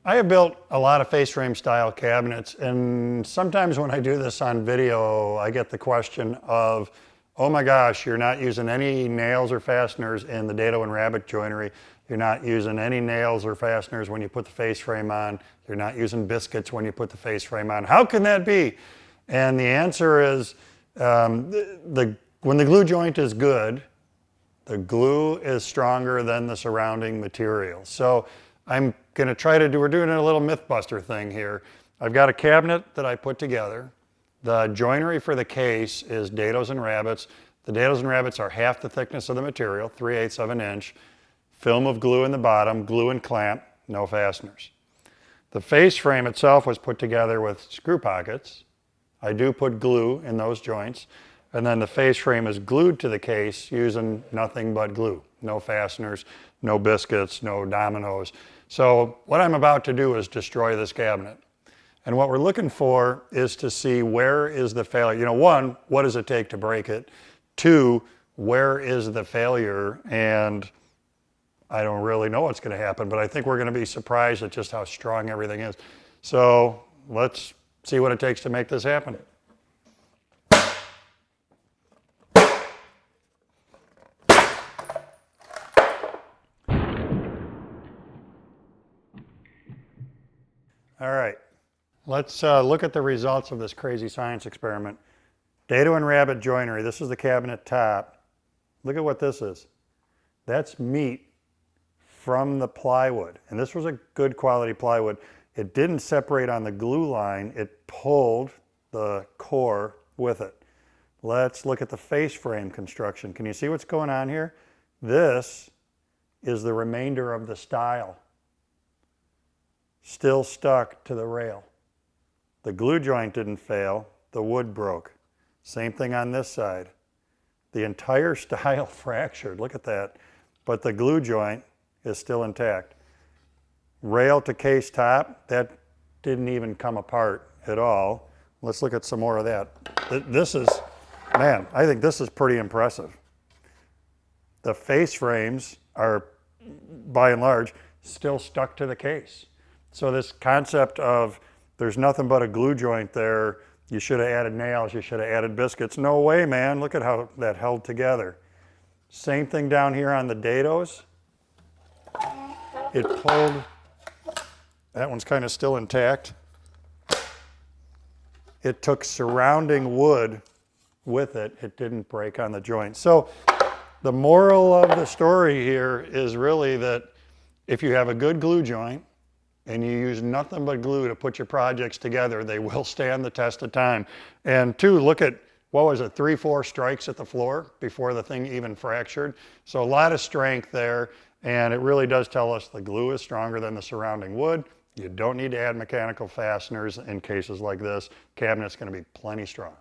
I have built a lot of face frame style cabinets, and sometimes when I do this on video, I get the question of, oh my gosh, you're not using any nails or fasteners in the dado and rabbet joinery. You're not using any nails or fasteners when you put the face frame on. You're not using biscuits when you put the face frame on. How can that be? And the answer is, when the glue joint is good, the glue is stronger than the surrounding material. So I'm going to try to do, we're doing a little Mythbuster thing here. I've got a cabinet that I put together. The joinery for the case is dadoes and rabbets. The dadoes and rabbets are half the thickness of the material, 3/8 of an inch. Film of glue in the bottom, glue and clamp, no fasteners. The face frame itself was put together with screw pockets. I do put glue in those joints. And then the face frame is glued to the case using nothing but glue. No fasteners, no biscuits, no dominoes. So what I'm about to do is destroy this cabinet. And what we're looking for is to see where is the failure. You know, one, what does it take to break it? Two, where is the failure? And I don't really know what's going to happen, but I think we're going to be surprised at just how strong everything is. So let's see what it takes to make this happen. All right, let's look at the results of this crazy science experiment. Dado and rabbet joinery, this is the cabinet top. Look at what this is. That's meat from the plywood, and this was a good quality plywood. It didn't separate on the glue line, it pulled the core with it. Let's look at the face frame construction. Can you see what's going on here? This is the remainder of the stile, still stuck to the rail. The glue joint didn't fail, the wood broke. Same thing on this side. The entire stile fractured, look at that, but the glue joint is still intact. Rail to case top, that didn't even come apart at all. Let's look at some more of that. This is, man, I think this is pretty impressive. The face frames are, by and large, still stuck to the case. So this concept of there's nothing but a glue joint there, you should have added nails, you should have added biscuits. No way, man, look at how that held together. Same thing down here on the dados. It pulled, that one's kind of still intact. It took surrounding wood with it, it didn't break on the joint. So the moral of the story here is really that if you have a good glue joint, and you use nothing but glue to put your projects together, they will stand the test of time. And two, look at, what was it, 3-4 strikes at the floor before the thing even fractured. So a lot of strength there, and it really does tell us the glue is stronger than the surrounding wood. You don't need to add mechanical fasteners in cases like this. Cabinet's going to be plenty strong.